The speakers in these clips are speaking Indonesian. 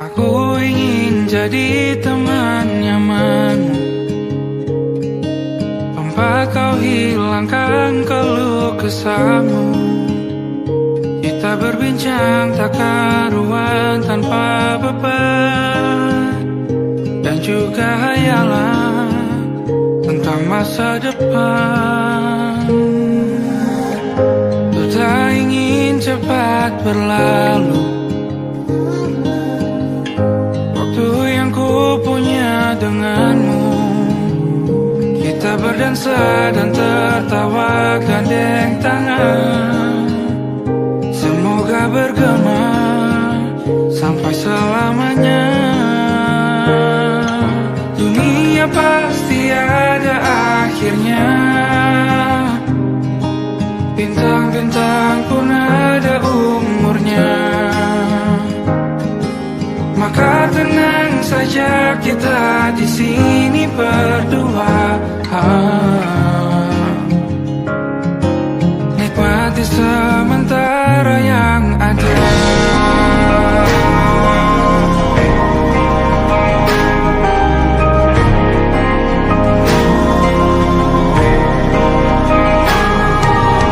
Aku ingin jadi teman nyamanmu, tempat kau hilangkan keluh kesahmu. Kita berbincang tak karuan tanpa beban, dan juga hayalan tentang masa depan. Ku tak ingin cepat berlalu waktu yang ku punya denganmu. Kita berdansa dan tertawa gandeng tangan, semoga bergema sampai selamanya. Dunia pasti ada akhirnya, bintang-bintang pun ada umurnya. Maka tenang saja kita di sini berdua, nikmati sementara yang ada.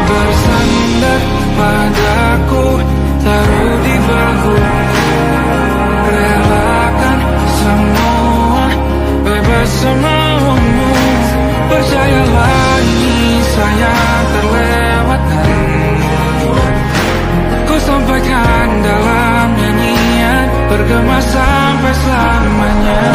Bersandar padaku, taruh di bahu, relakan semua, bebas semaumu. Percayalah ini sayang terlewatkan, ku sampaikan dalam nyanyian, bergema sampai selamanya.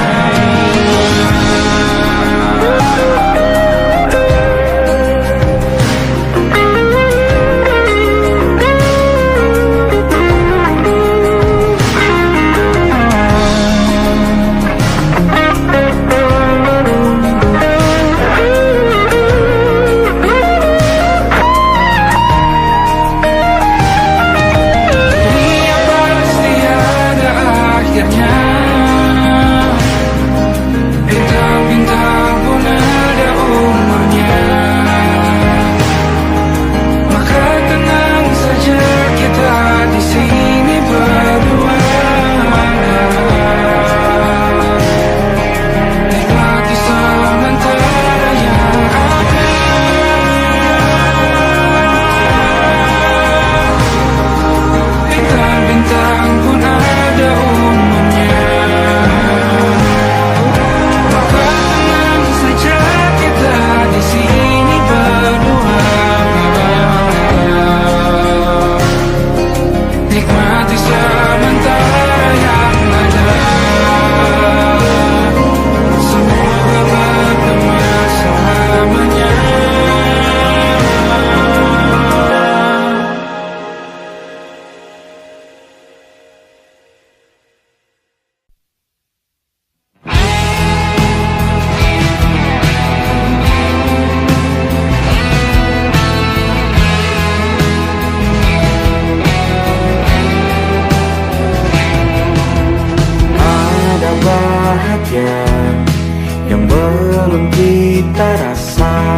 Yang belum kita rasa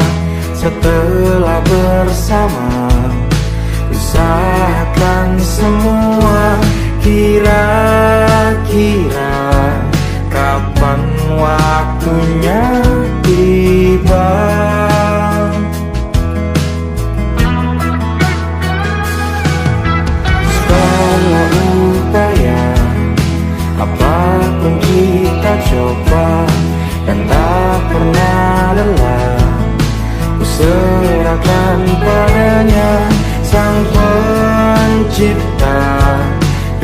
setelah bersama, usahakan semua. Kira-kira kapan waktunya tiba? Segala upaya, apapun kita coba, dan tak pernah lelah, ku serahkan padanya. Sang Pencipta,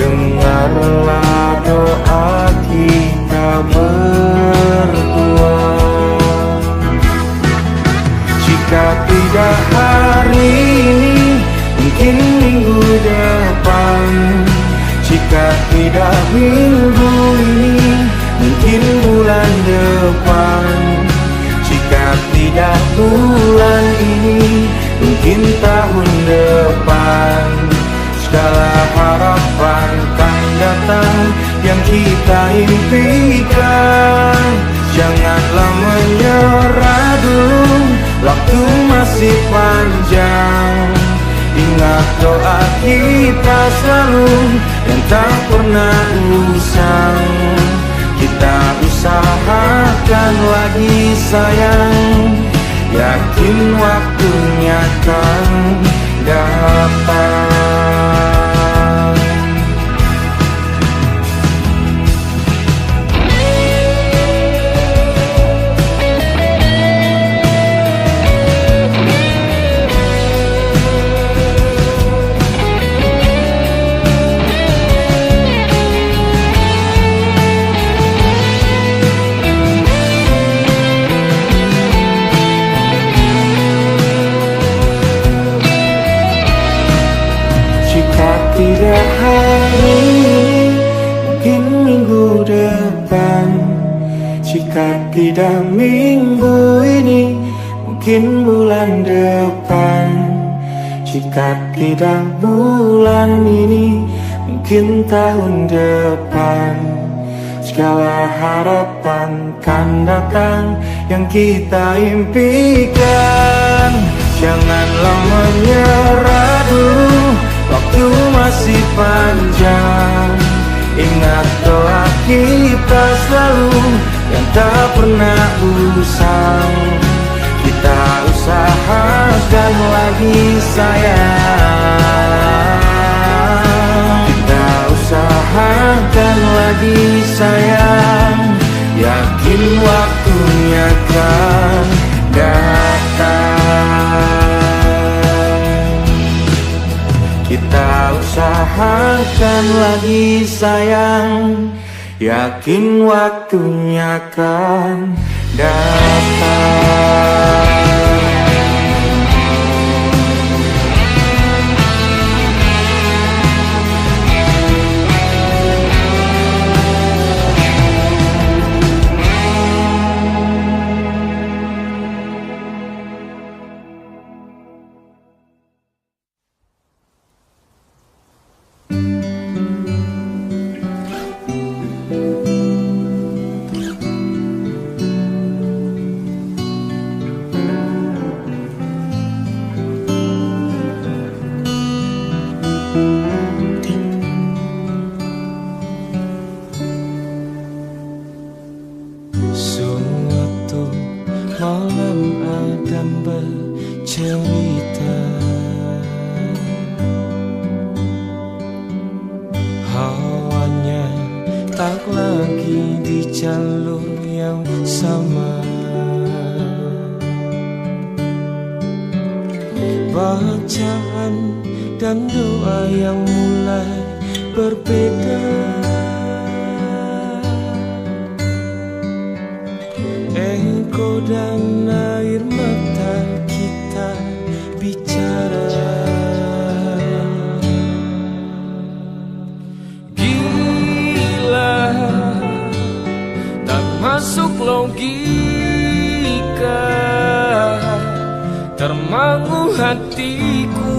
dengarlah doa kita berdua. Jika tidak hari ini, mungkin minggu depan. Jika tidak minggu ini, mungkin bulan depan. Jika tidak bulan ini, mungkin tahun depan. Segala harapan kan datang yang kita impikan. Janganlah menyerah dulu, waktu masih panjang. Ingat doa kita selalu, yang tak pernah usang. Kita usahakan lagi sayang, yakin waktunya akan datang. Tidak hari ini, mungkin minggu depan. Jika tidak minggu ini, mungkin bulan depan. Jika tidak bulan ini, mungkin tahun depan. Segala harapan kan datang yang kita impikan. Janganlah menyerah dulu, waktu masih panjang. Ingat doa kita selalu yang tak pernah usang. Kita usahakan lagi sayang. Kita usahakan lagi sayang, yakin waktunya kan datang. Kita usahakan lagi sayang, yakin waktunya akan datang. Bacaan dan doa yang mulai berbeda. Engkau dan air mata kita bicara. Gila, tak masuk logika, termangu hatiku.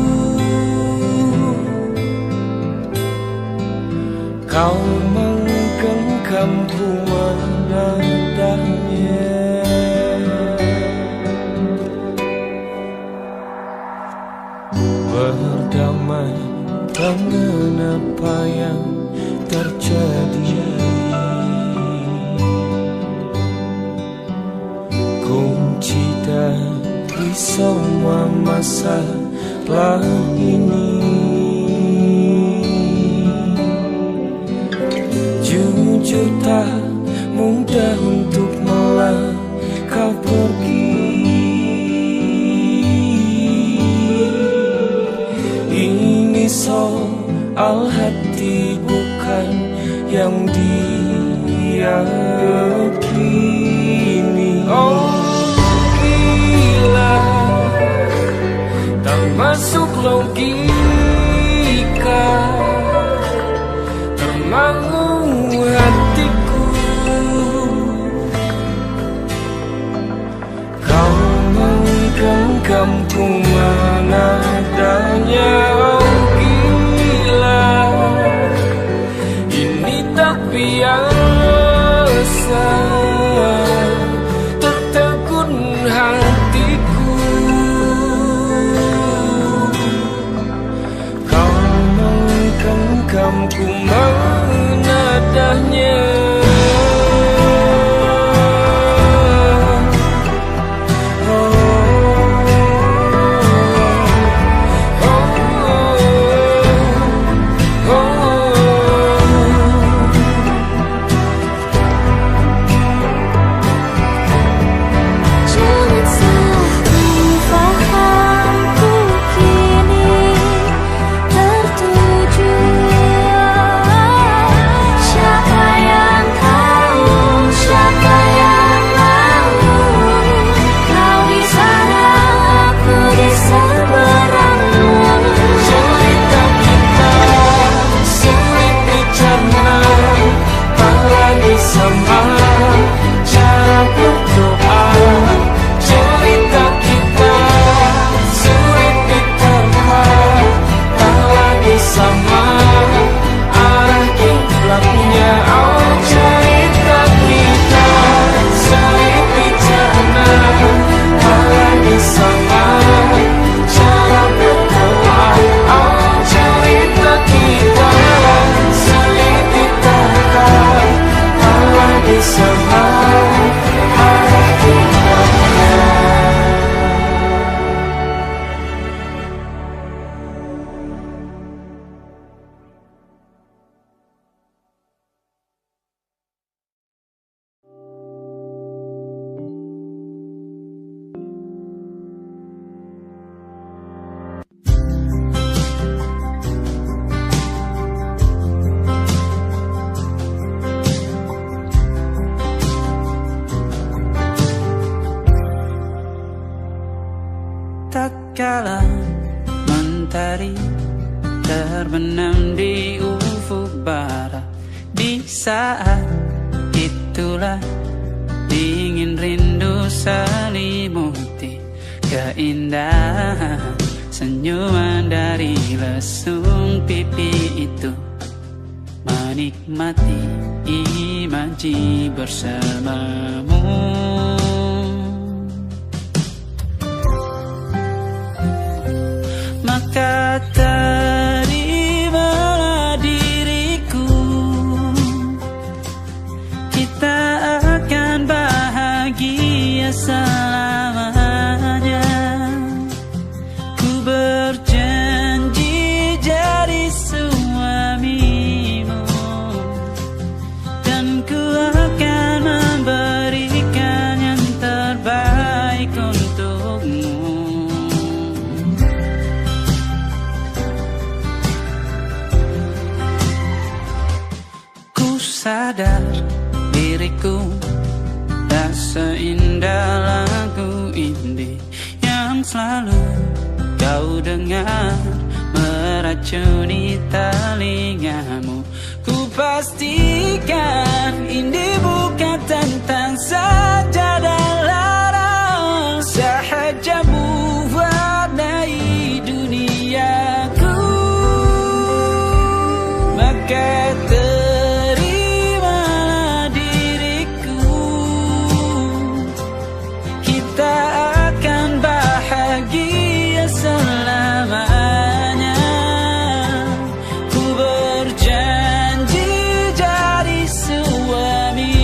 Kau menggenggamku menadanya. Berdamai dengan apa yang terjadi. Kunci dari semua masalah ini, jujur tak mudah untuk melangkah pergi. Ini soal hati bukan yang diyakini. Oh gila, tak masuk logika, termangu hatiku. Kau menggenggamku menadanya. Oh gila, ini tak biasa, tertegun hatiku. diamku menadahnya. Tatkala mentari terbenam di ufuk barat, di saat itulah dingin rindu selimuti keindahan senyuman dari lesung pipi itu, menikmati imaji bersamamu. Maka terimalah diriku, kita akan bahagia selamanya. Ku berjanji jadi suamimu, dan ku akan memberikan yang terbaik untukmu. Sadar diriku tak seindah lagu indie yang selalu kau dengar meracuni telingamu. Ku pastikan indie bukan tentang sajadah larang, sahaja mewarnai duniaku. Maka suamimu,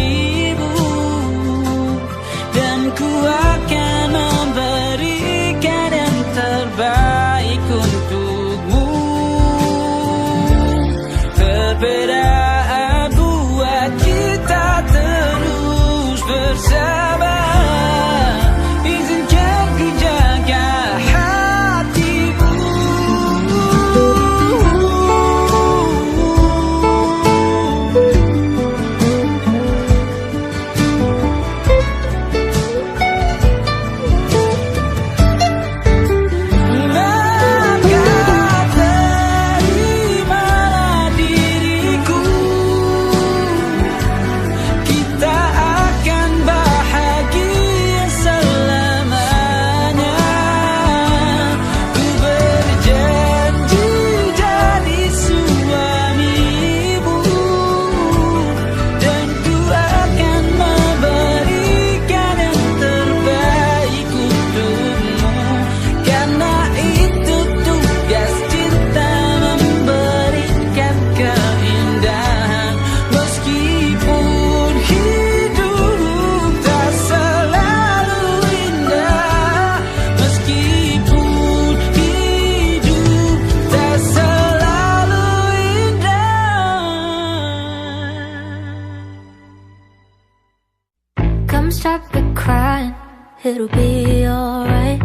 it'll be alright.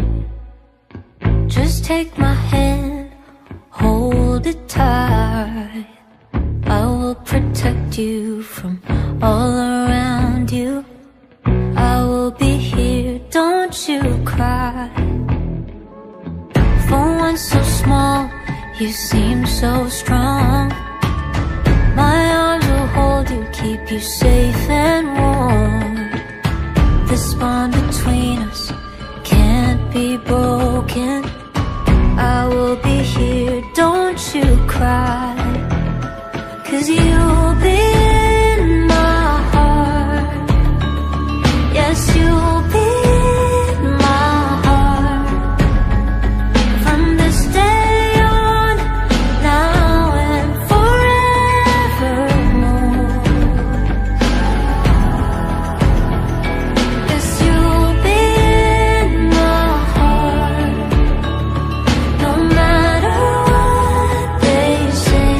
Just take my hand, hold it tight. I will protect you from all around you. I will be here, don't you cry. For one so small, you seem so strong. My arms will hold you, keep you safe and warm. This bond between us can't be broken. I will be here, don't you cry. 'Cause you'll be in my heart. Yes, you'll be in my heart. From this day on, now and forevermore. Yes, you'll be in my heart. No matter what they say,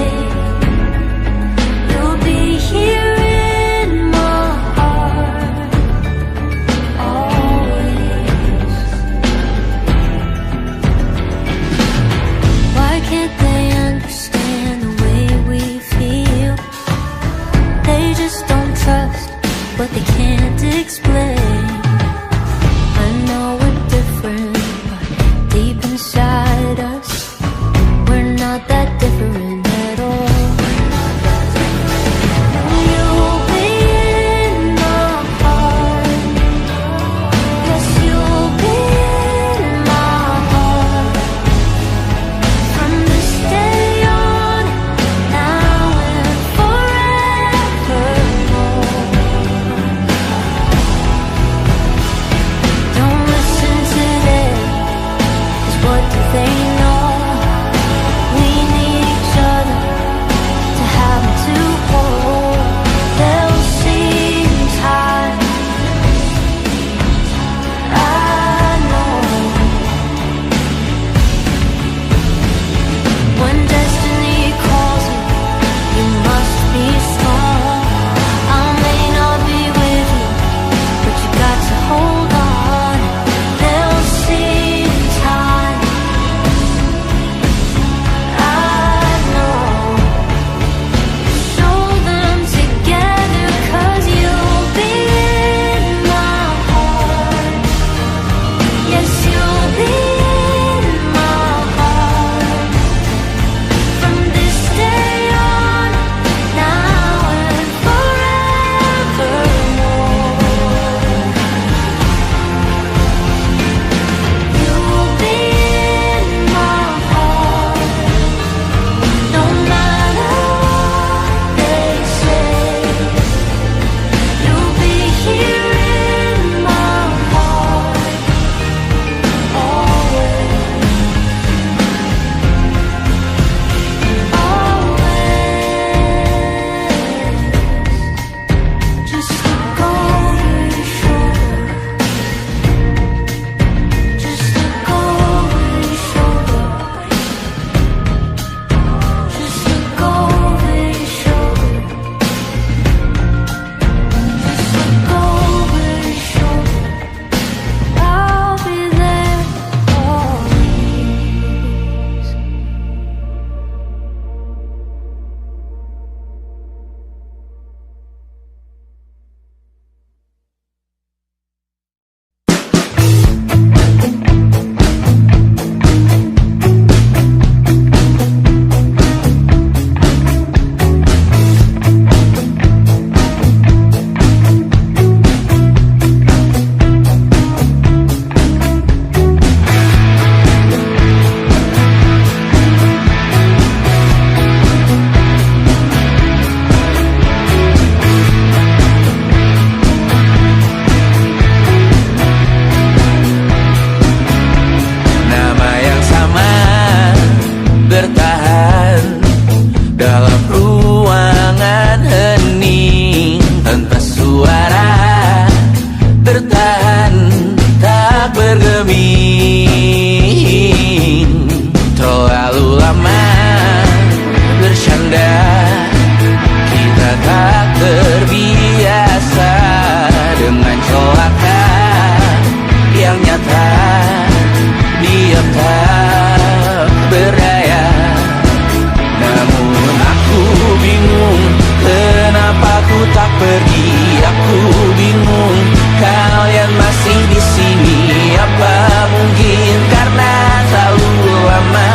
pergi. Aku bingung, kalian masih di sini. Apa mungkin karena terlalu lama?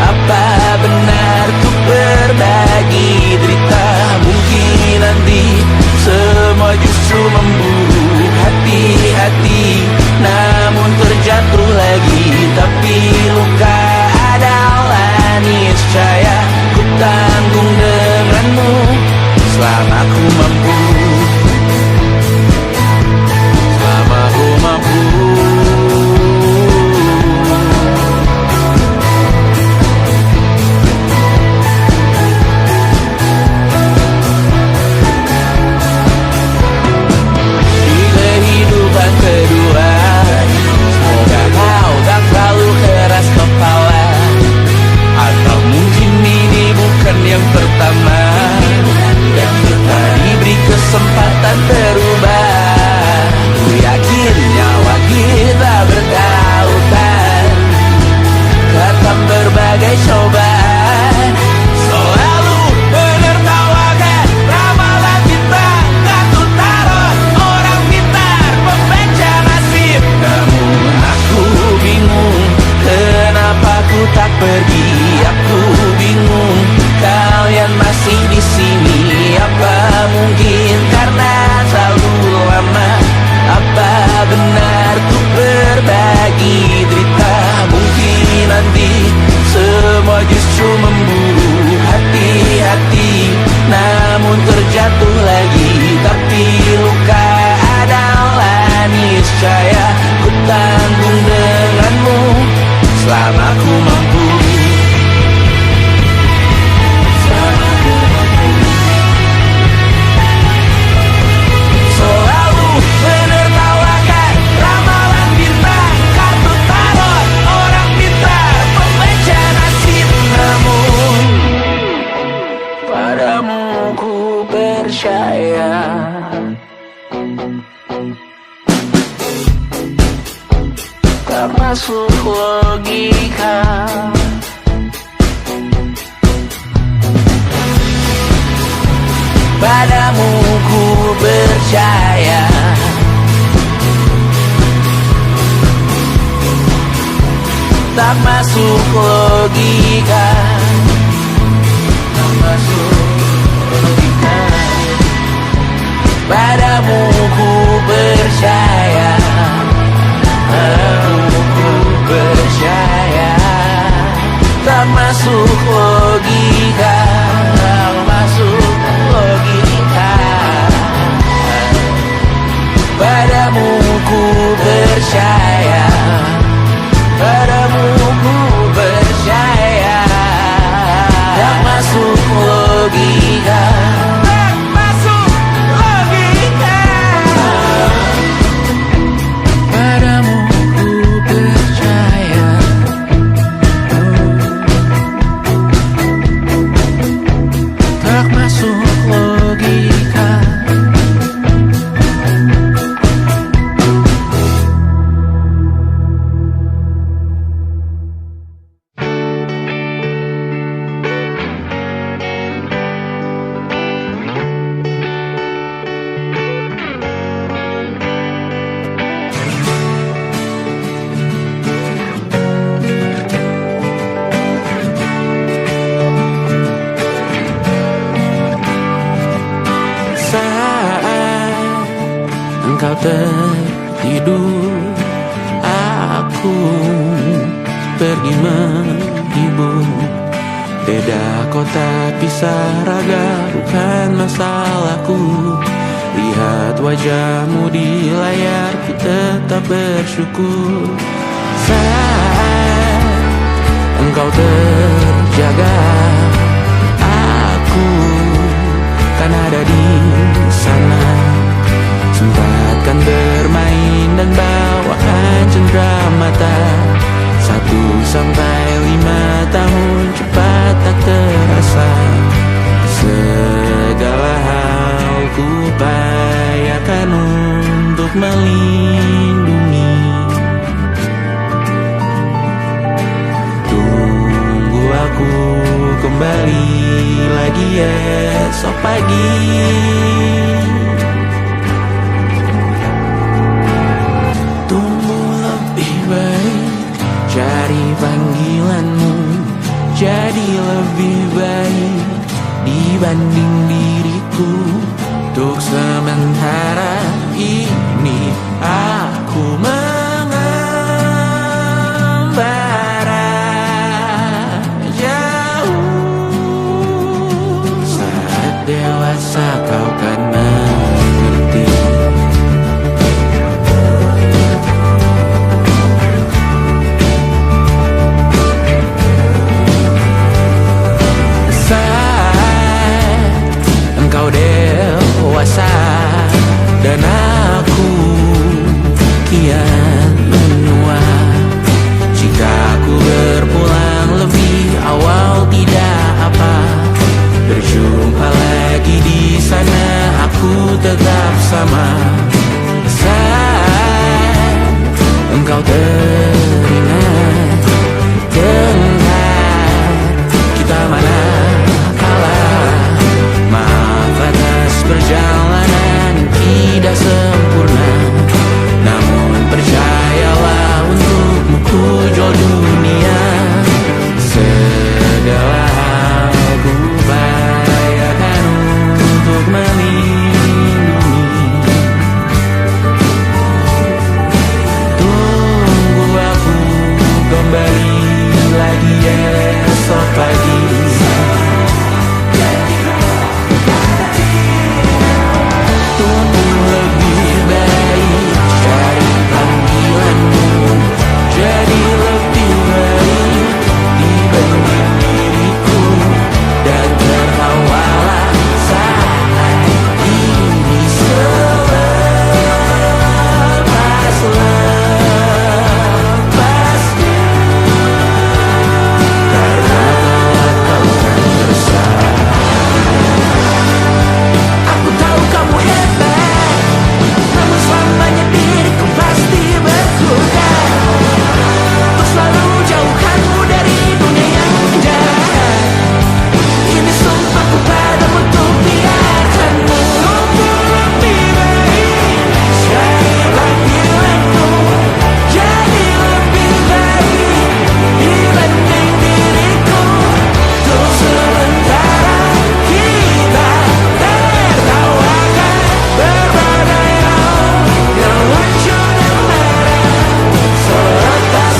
Apa benar ku berbagi derita? Mungkin nanti semua justru memburu hati-hati, namun terjatuh lagi. Tapi luka adalah niscaya, ku tanggung denganmu selama ku mampu. Selama ku mampu. Di kehidupan kedua, semoga kau tak terlalu keras kepala. Atau mungkin ini bukan yang pertama, yang tak diberi kesempatan berubah. Ku yakin nyawa kita bertautan, datang berbagai cobaan. Selalu menertawakan ramalan kita, tak ku taruh orang pintar pembaca nasib. Namun aku bingung, kenapa ku tak pergi. Aku bingung, kalian masih di sini. Apa mungkin karena terlalu lama? Apa benar ku berbagi derita? Mungkin nanti semua justru memburu hati-hati, namun terjatuh lagi. Tapi luka adalah niscaya, ku tanggung denganmu selama ku mampu. Selalu menertawakan ramalan bintang, kartu tarot orang pintar pembaca nasib. Namun padamu ku percaya, tak masuk logika. Padamu ku percaya, tak masuk logika. Tak masuk logika. Padamu ku percaya, padamu ku percaya, tak masuk logika. Tak masuk logika. Padamu ku percaya, padamu ku percaya, tak masuk logika. Tak masuk logika. Padamu ku percaya, tak masuk logika. Engkau tertidur, aku pergi menghibur. Beda kota pisah raga bukan masalahku. Lihat wajahmu di layar, ku tetap bersyukur. Saat engkau terjaga, aku kan ada di sana. Sempatkan bermain dan bawakan cenderamata. 1-5 tahun cepat tak terasa. Segala hal ku upayakan untuk melindungi. Tunggu aku kembali lagi esok pagi. dibanding diriku. Untuk sementara ini aku mengembara jauh. Saat dewasa kau kan mengerti. Engkau dewasa dan aku kian menua. Jika aku berpulang lebih awal tidak apa, berjumpa lagi di sana aku tetap sama. Saat engkau teringat tengah kita mana perjalanan tidak sempurna, namun percayalah untukmu ku jual dunia. Segala hal ku upayakan untuk melindungi. Tunggu aku kembali lagi esok pagi. Jadi lebih baik dibanding diriku, dan tertawalah saat ini selepas-lepasnya. Karena kau kan bersama. Aku tahu kamu hebat, namun selamanya diriku pasti berkutat. Selalu jauhkanmu dari dunia yang jahat. Ini sumpahku padamu untuk biarkanmu. Lebih baik sekarang panggilanmu. Jadi lebih baik dibanding diriku. Untuk sementara kita tertawakan berbagai hal yang lucu dan marah. Selepas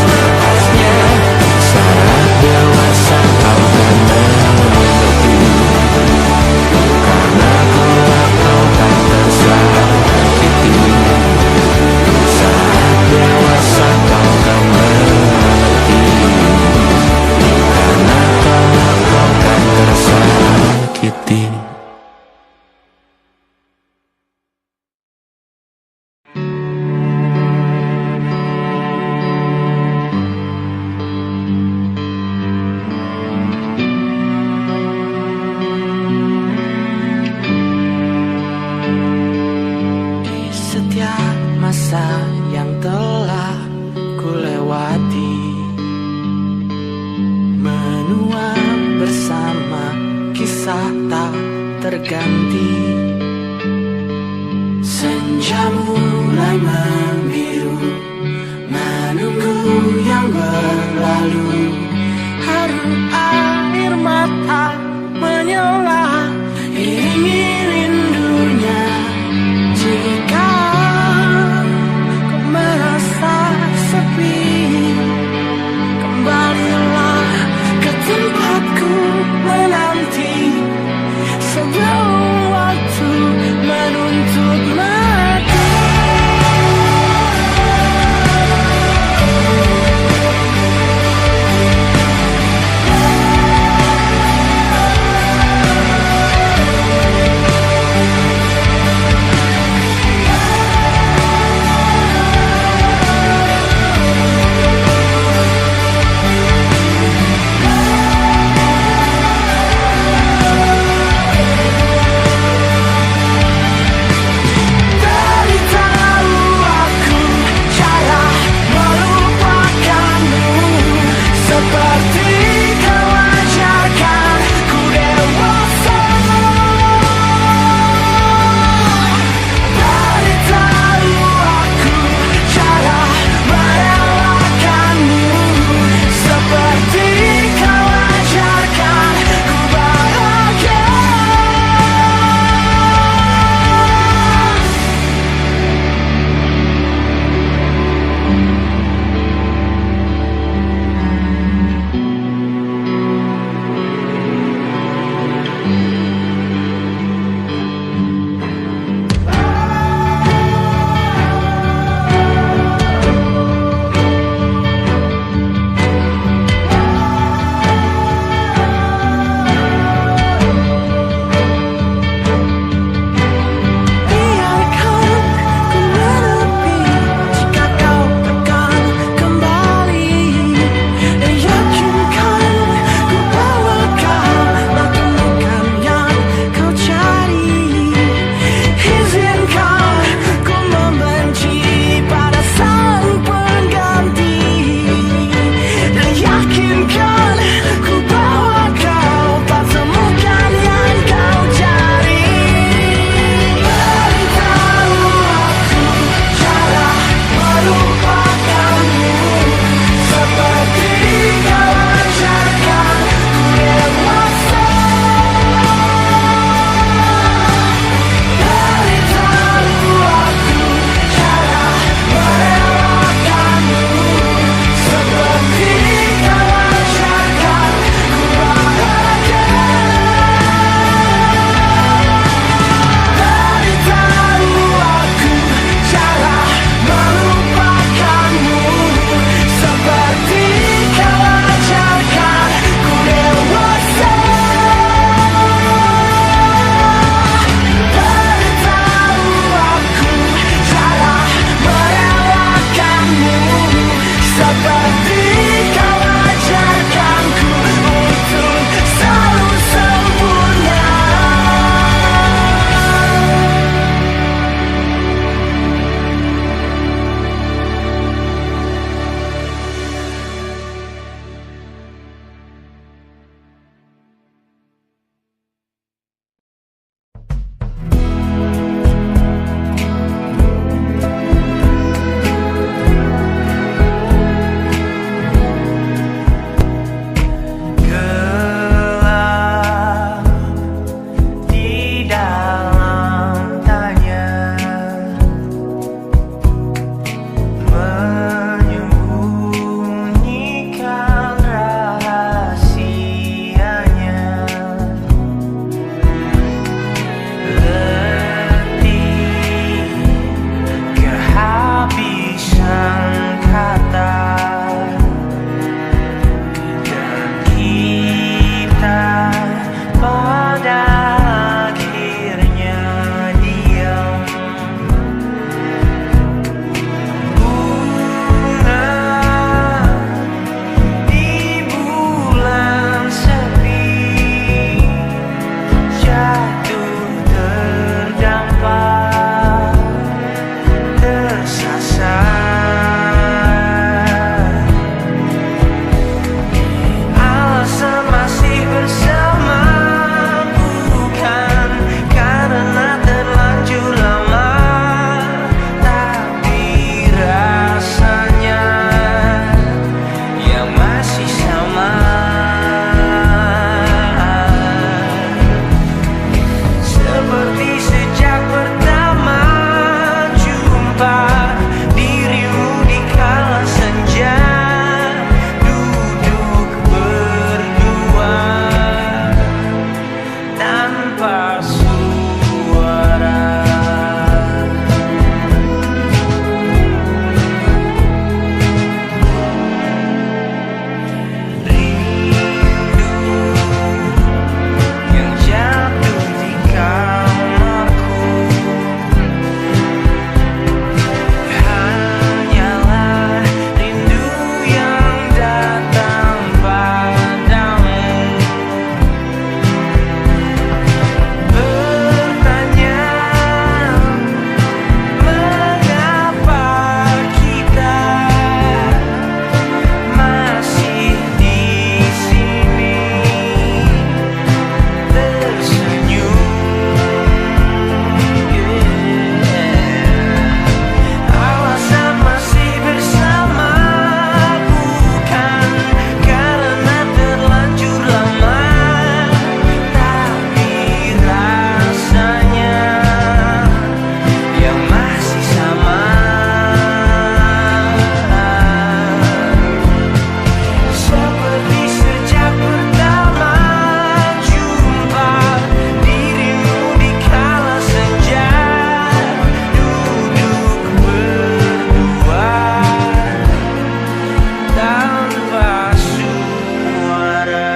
saat dewasa kau kan mengerti. Karena kelak kau kan tersakiti. Saat dewasa kau kan mengerti. Karena kelak kau kan tersakiti. Masa yang telah ku lewati, menua bersama kisah tak terganti. Senja mulai membiru, menunggu yang berlalu. Harum air mata menyala, iringi rindunya. Jika sepi, kembalilah ke tempatku menanti sebelum waktu menuntut mati. tanpa suara. Yang jatuh di kamarku hanyalah rindu yang datang padamu. Bertanya mengapa kita masih di sini tersenyum. Alasan masih bersama bukan karena terlanjur lama, tapi rasanya yang masih sama. Seperti sejak pertama jumpa dirimu di kala senja, duduk berdua tanpa suara.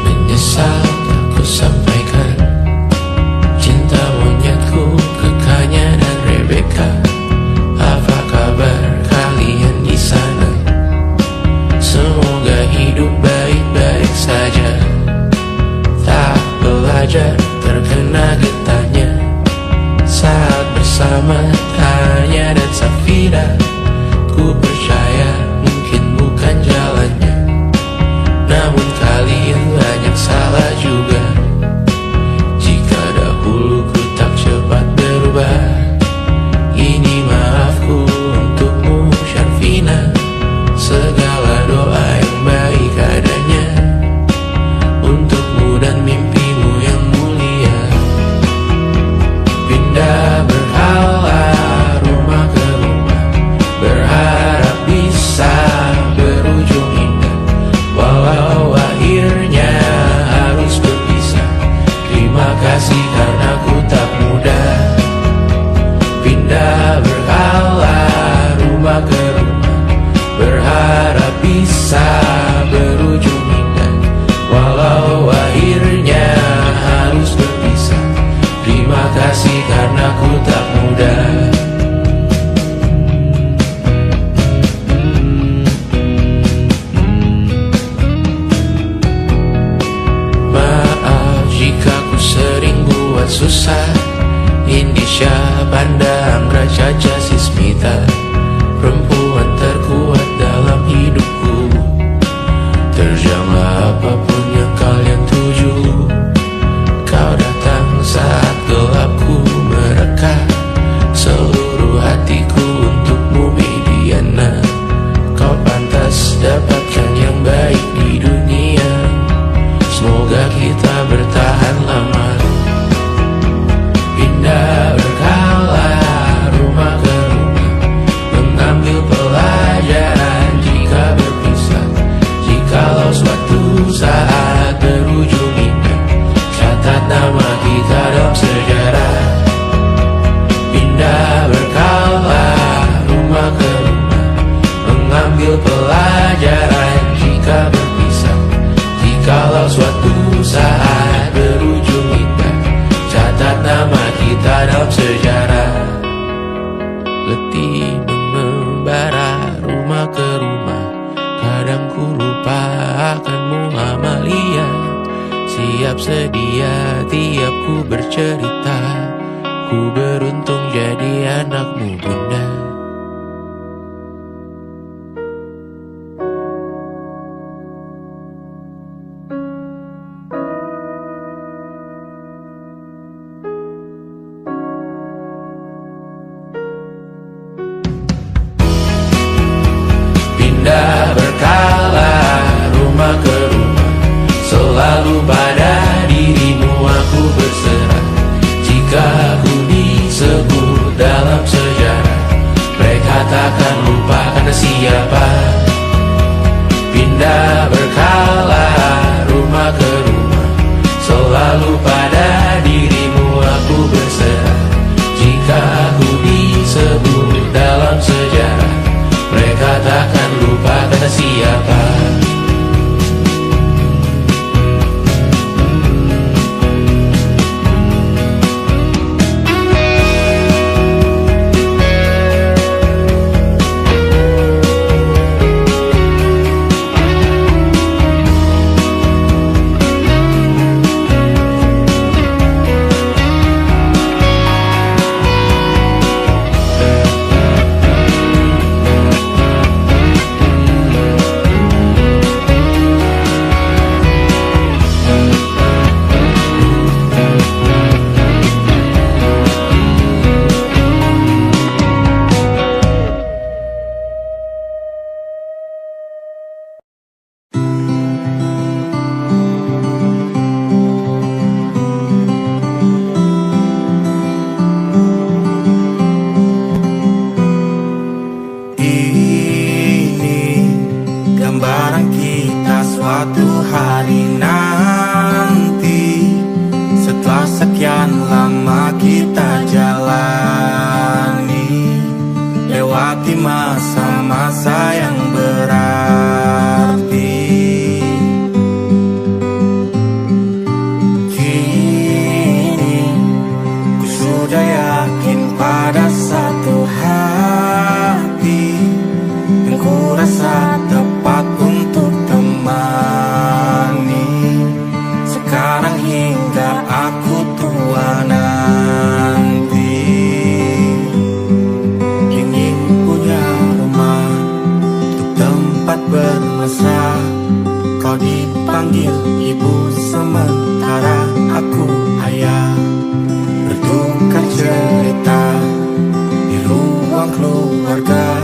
Menyesal aku sampaikan cinta monyetku ke Kanya dan Rebecca. Apa kabar kalian di sana? Semoga hidup baik-baik saja. Tak belajar terkena getahnya saat bersama Tanya dan Safira. Ku percaya mungkin bukan jalannya, namun kalian banyak salah juga. Jika dahulu ku tak cepat berubah, ini maafku untukmu Syarfina. Segala doa yang baik adanya untukmu dan mimpimu yang mulia. Pindah berhala rumah ke rumah, berharap bisa berujung indah. Walau akhirnya harus berpisah, terima kasih karena ku tak mudah. Pindah berhala rumah ke rumah, berharap bisa berujung indah. Walau akhirnya harus berpisah, terima kasih karena ku tak mudah. Maaf jika ku sering buat susah. Indisha pandang Raja Jasismita, perempuan terkuat dalam hidupku. Terjanglah apapun yang kalian tuju. Kau datang saat gelapku mereka, seluruh hatiku untukmu Mediana. Kau pantas dapatkan yang baik di dunia. Semoga kita bertahan lama. Pindah berkala rumah ke rumah, mengambil pelajaran jika berpisah. Jikalau suatu saat berujung indah, catat nama kita dalam sejarah. Pindah berkala rumah ke rumah, mengambil pelajaran jika berpisah. Jikalau suatu saat berujung indah, catat nama kita dalam sejarah. Letih mengembara rumah ke rumah, kadang ku lupa akanmu Amalia. Siap sedia tiap ku bercerita, ku beruntung jadi anakmu bunda. masa-masa yang berarti. Kini ku sudah yakin pada satu hati yang ku rasa tepat untuk temani. Sekarang hingga aku tua nanti, ingin punya rumah untuk tempat bermesra. Kau dipanggil ibu sementara aku ayah, bertukar cerita di ruang keluarga,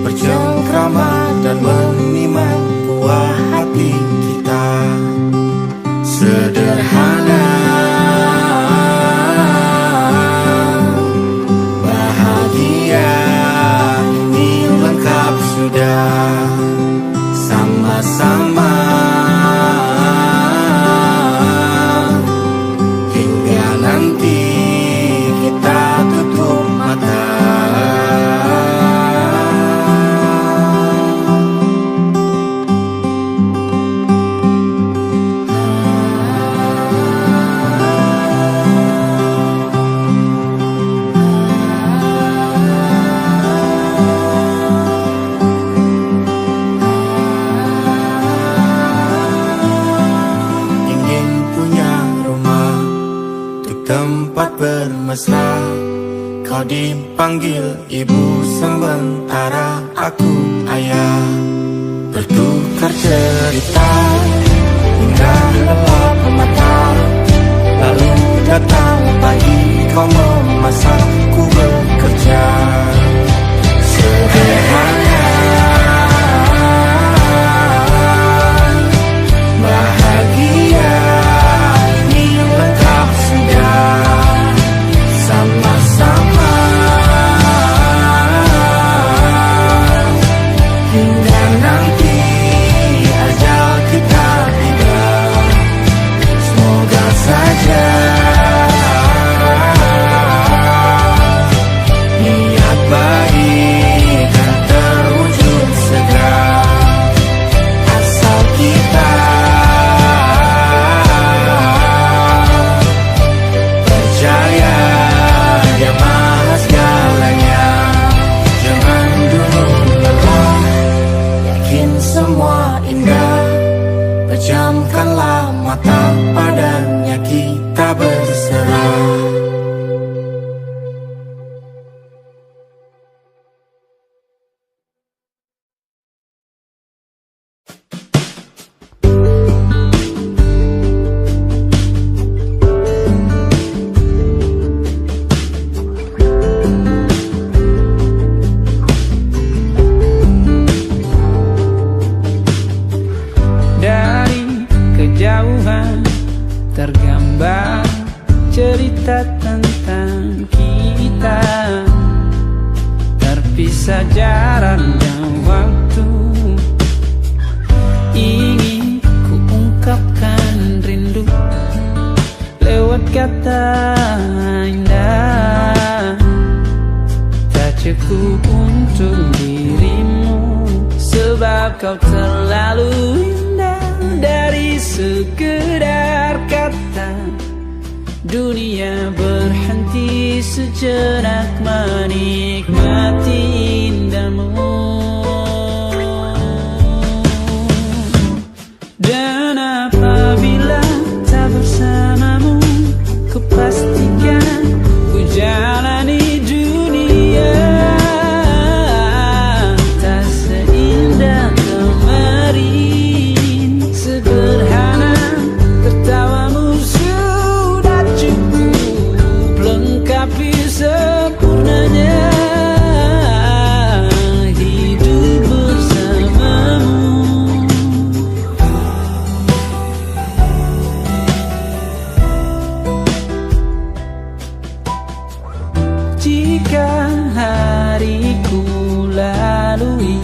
bercengkrama dan menimang buah hati kita. Sederhana, bahagia, ini lengkap sudah. Sama-sama hingga nanti kita tutup mata. Tempat bermesra, kau dipanggil ibu sementara aku ayah, bertukar cerita hingga lelap mata. Lalu datang pagi, kau memasak, ku bekerja. Sederhana, bahagia, ini lengkap sudah. Sama-sama hingga nanti ajal kita tiba. Semoga saja niat baik kan terwujud segera, asal kita percaya Dia Maha segalanya. Jangan dulu lelah, yakin semua indah. Pejamkanlah mata, padanya kita berserah. Tergambar cerita tentang kita, terpisah jarak dan waktu. Ingin ku ungkapkan rindu lewat kata indah, tak cukup untuk dirimu, sebab kau terlalu indah. Dari sekedar kata, dunia berhenti sejenak menikmati indahmu. Dan apabila tak bersamamu, kupastikan ku jalani dunia tak seindah kemarin. Sederhana, tertawamu sudah cukup lengkapi sempurnanya hidup bersamamu. Jika hariku lalui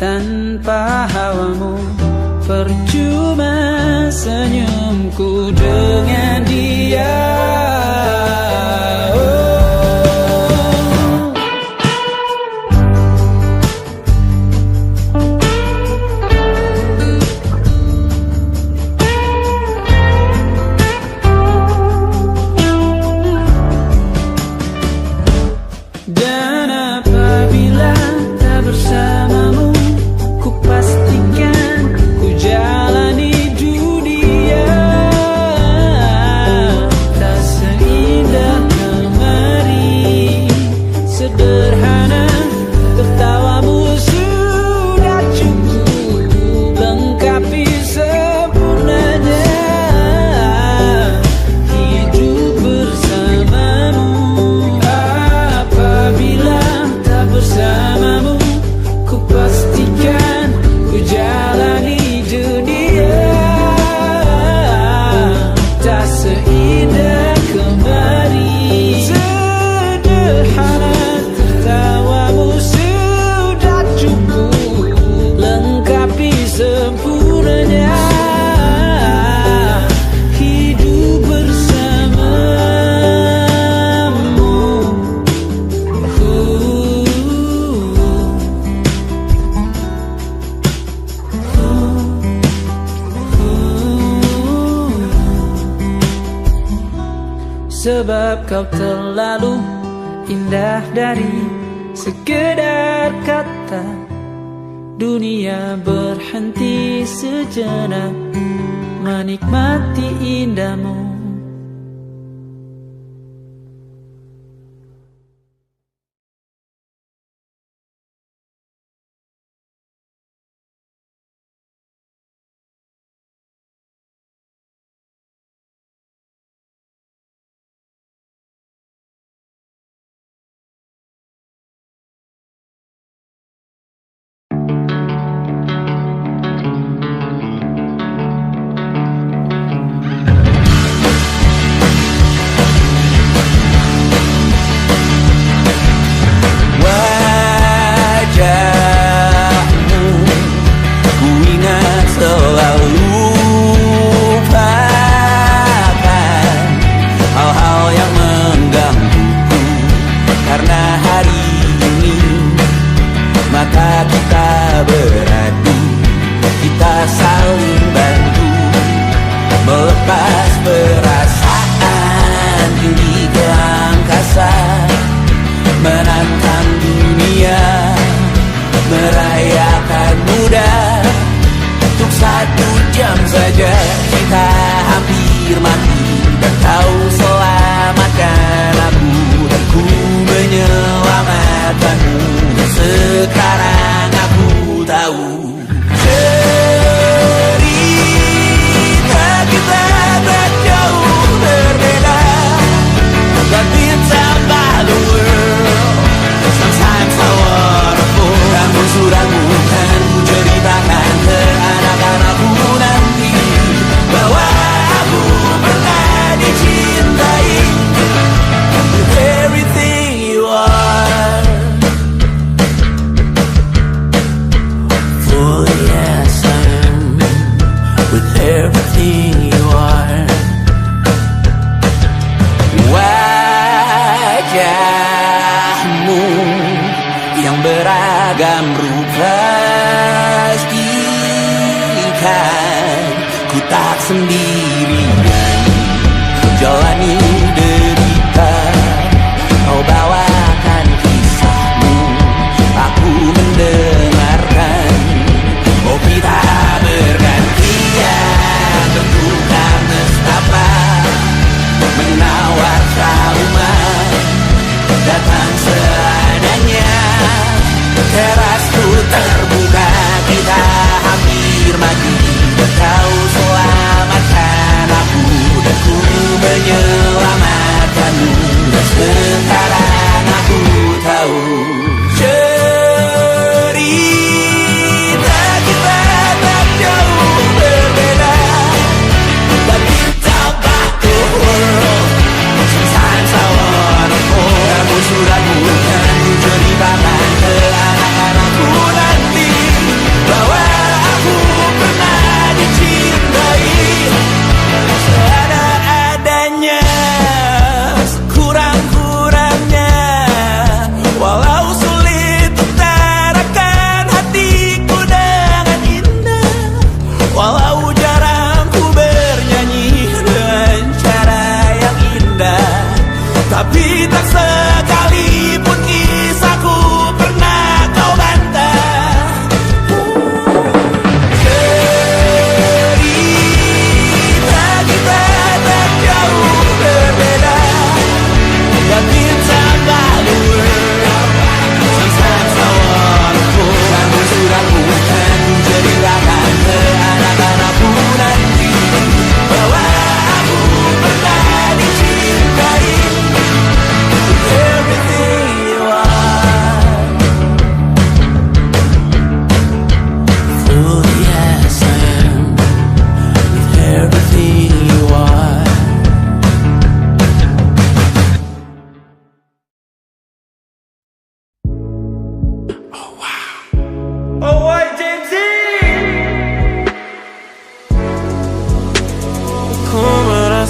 tanpa hawamu, percuma senyumku dengan dia. sebab kau terlalu indah dari sekedar kata. Dunia berhenti sejenak menikmati indahmu.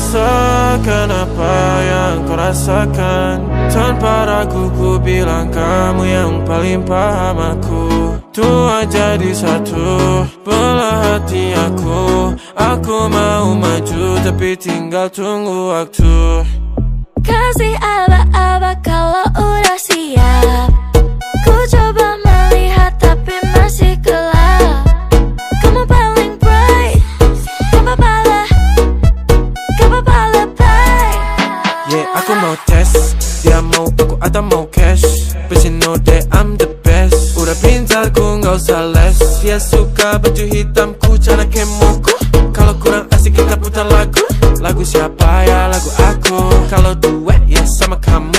merasakan apa yang kau rasakan. Tanpa ragu ku bilang kamu yang paling paham aku. Tua jadi satu, belah hati aku. Aku mau maju tapi tinggal tunggu waktu. Kasih aba-aba kalau udah siap. Ku coba melihat tapi masih gelap. Kamu paling bright. Gak apa-apa lah, gak apa-apa lebay. Yeah, aku mau tes. Dia mau aku atau mau cash. But you know that I'm the best. Udah pintar ku gak usah les. Dia suka baju hitamku, cara kemoku. Kalau kurang asik kita putar lagu. Lagu siapa ya? Lagu aku. Kalau duet ya sama kamu.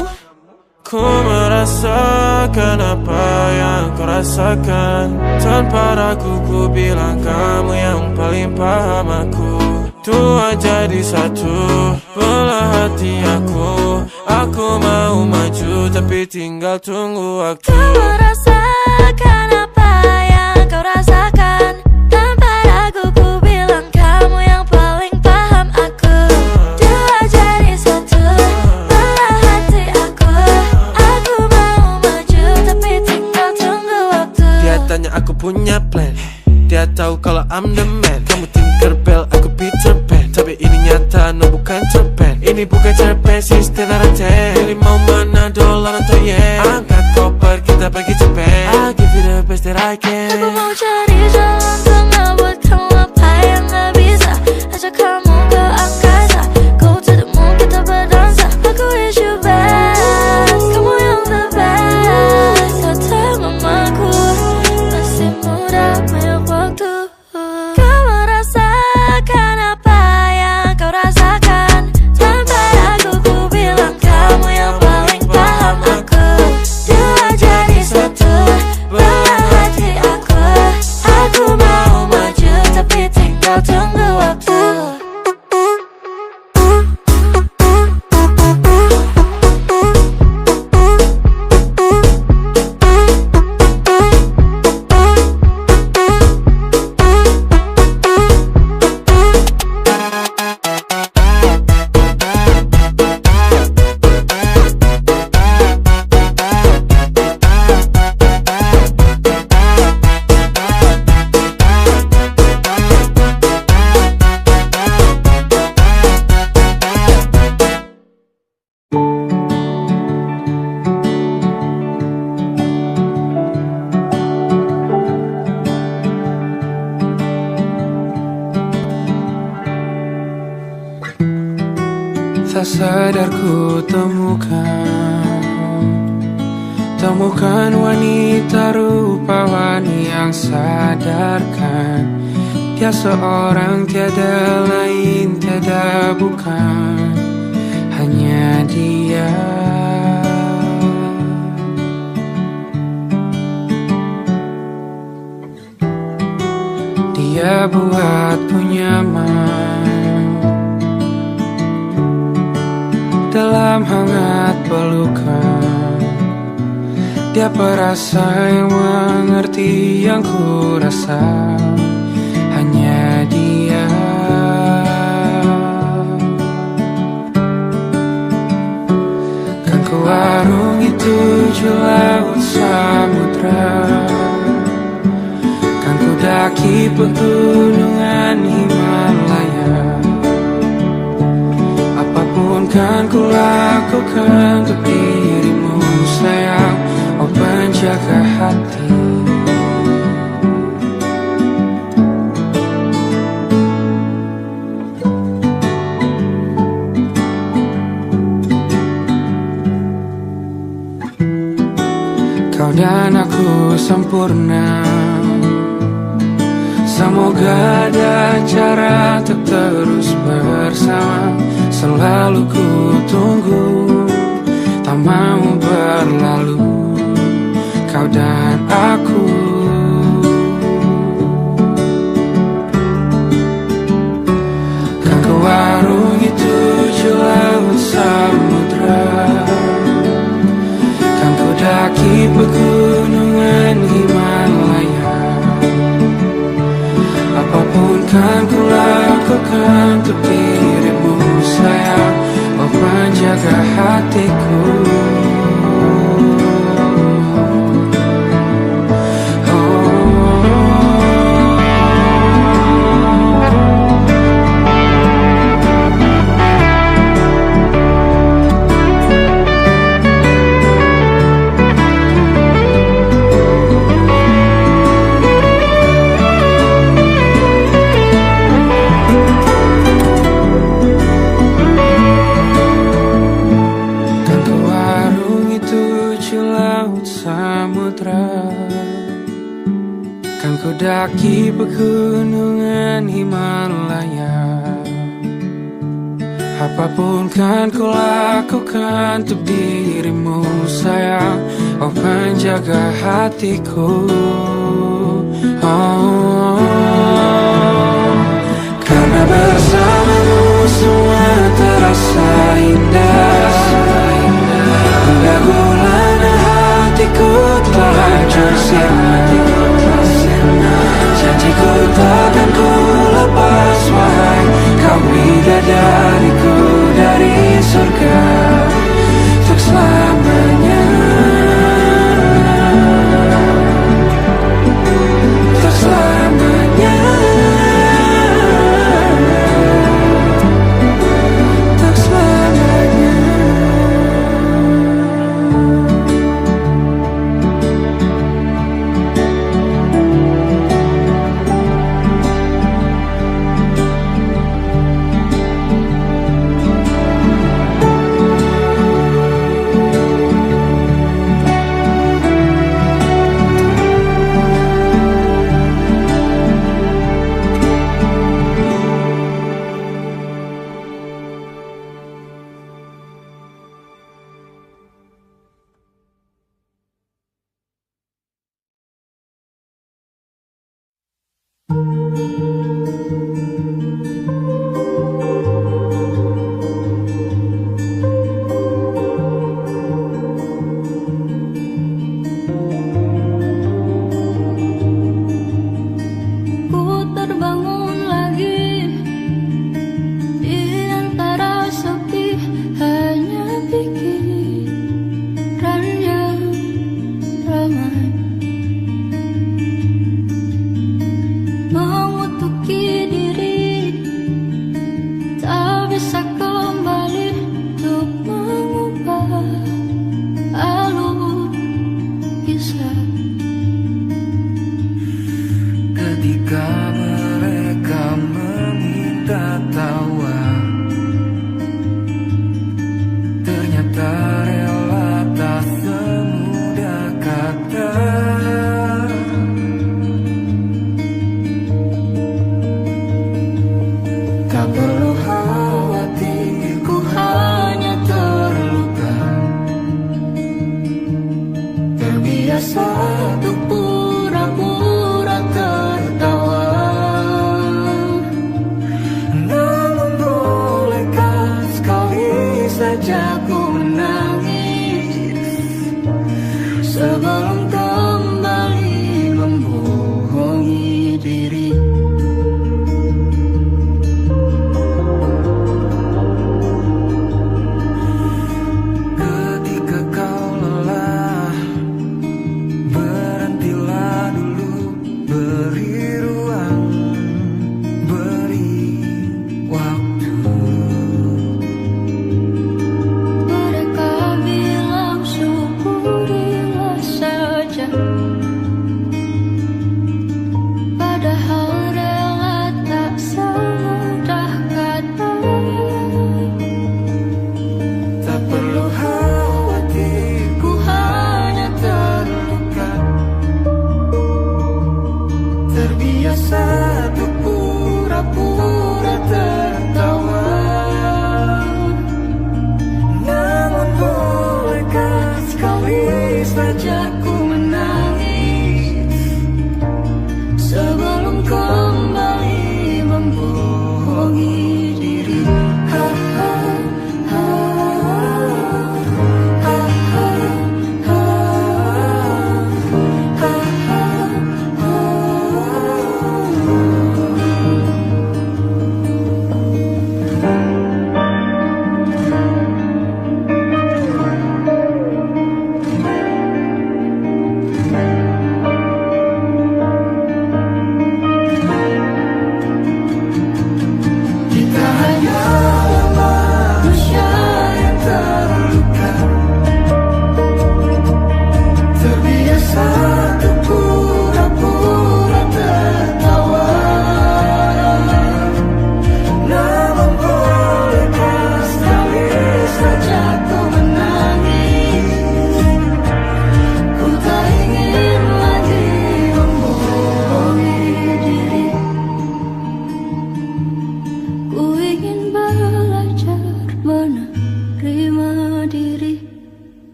Ku merasakan apa yang kau rasakan. Tanpa ragu ku bilang kamu yang paling paham aku. Dua jadi satu, belah hati aku. Aku mau maju tapi tinggal tunggu waktu. Ku merasakan apa yang kau rasakan. Tanpa ragu ku bilang kamu yang paling paham aku. Dua jadi satu, belah hati aku. Aku mau maju tapi tinggal tunggu waktu. Dia tanya aku punya plan. Dia tahu kalau I'm the man. Kamu Tinkerbell, aku Peter Pan. Tapi ini nyata, no bukan cerpen. Ini bukan cerpen, sistem narate. Pilih mau mana, dolar atau yen. Angkat koper, kita pergi Japan. I'll give you the best that I can. Aku mau cari jalan tengah buat kamu apa yang gak bisa. Ajak kamu ke angkasa, go to the moon kita berdansa. Aku wish you best, kamu yang the best. Kata mamaku, masih muda banyak waktu. Kau merasakan apa yang kau rasakan. Tanpa ragu ku bilang kamu yang paling paham aku. Dua jadi satu, belah hati aku. Aku mau maju tapi tinggal tunggu waktu. Tak sadar ku temukan wanita rupawan yang sadarkan. Dia seorang tiada lain, tiada bukan, hanya dia. Dia buatku nyaman dalam hangat pelukan. Dia perasa yang mengerti yang ku rasa, hanya dia. Kan ku warungi 7 laut samudra, kan ku daki pegunungan Himalaya. Apapun kan ku lakukan untuk dirimu sayang, oh penjaga hati. Kau dan aku sempurna, semoga ada cara untuk terus bersama. Selalu ku tunggu, tak mau berlalu, kau dan aku. Kan ku warungi 7 laut samudra, kan ku daki pegunungan Himalaya. Apapun kan ku lakukan untuk dirimu sayang, oh penjaga hatiku. Kan ku daki pegunungan Himalaya. Apapun kan ku lakukan untuk dirimu sayang, oh penjaga hatiku. Oh, karena bersamamu semua terasa indah. Hingga gulana hatiku telah hancur siang. Janjiku takkan ku lepas, wahai kau bidadariku dari surga untuk selamanya. Untuk selamanya. Untuk selamanya.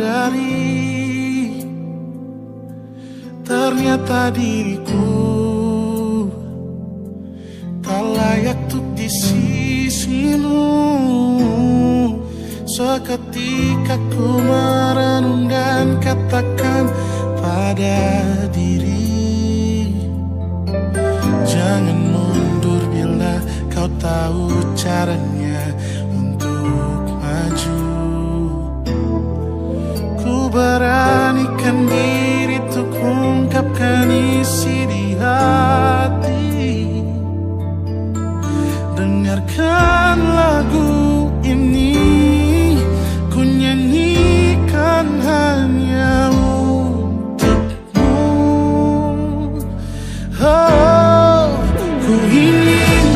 sadari ternyata diriku tak layak untuk di sisimu. Seketika ku merenung dan katakan pada diri, jangan mundur bila kau tahu caranya untuk maju. Ku beranikan diri untuk ungkapkan isi di hati. Dengarkan lagu ini, ku nyanyikan hanya untukmu. Oh, ku ingin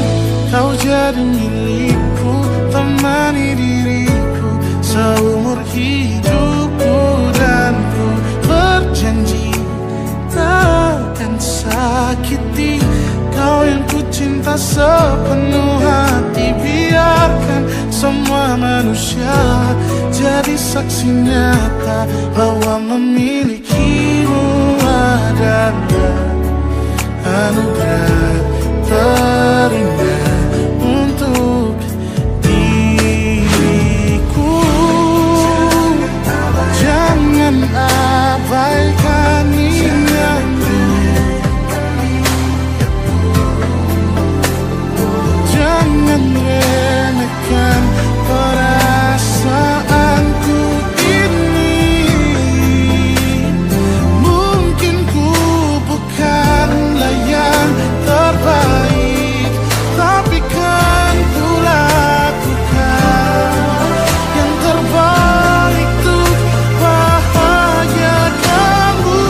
kau jadi milikku, temani diriku seumur hidupku. Dan ku berjanji takkan sakiti kau yang ku cinta sepenuh hati. Biarkan semua manusia jadi saksi nyata bahwa memilikimu adalah anugerah terindah untuk diriku. Jangan abaikan niatku, jangan remehkan perasaanku ini. Mungkin ku bukanlah yang terbaik, tapi kan ku lakukan yang terbaik untuk bahagiakanmu.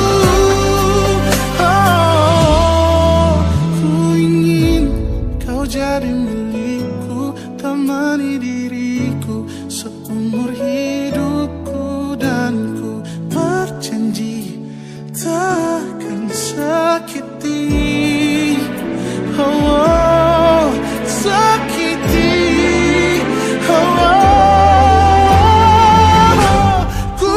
Oh, ku ingin kau jadi milikku, temani diriku seumur hidupku. Dan ku berjanji takkan sakiti, oh, sakiti, oh. Ku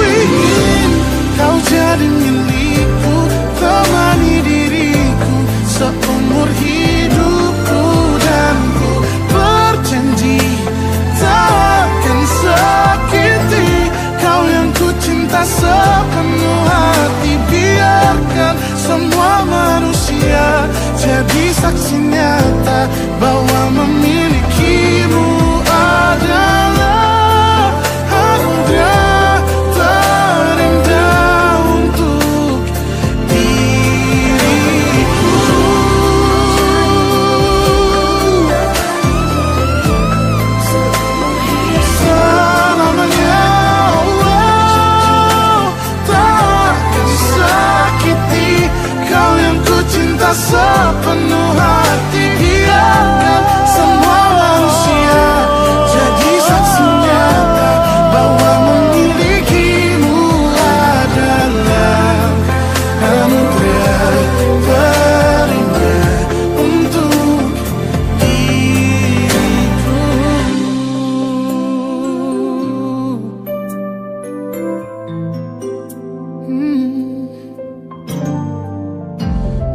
ingin kau jadi milikku, temani diriku seumur hidupku. Dan ku berjanji takkan sakiti kau yang ku cinta sepenuh hati. Biarkan semua manusia jadi saksi nyata bahwa memilikimu adalah anugerah terindah untuk diriku. Selamanya, oh, takkan sakiti kau yang ku cinta sepenuh hati. Biarkan semua manusia jadi saksi nyata bahwa memilikimu adalah anugerah terindah untuk diriku.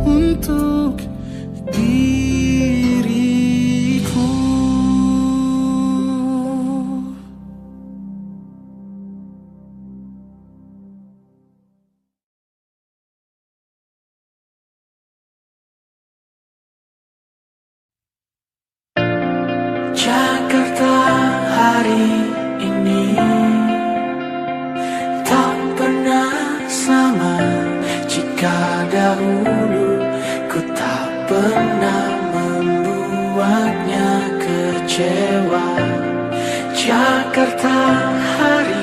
Untuk diriku. Jakarta hari ini tak pernah sama. Jika dahulu ku tak pernah membuatnya kecewa. Jakarta hari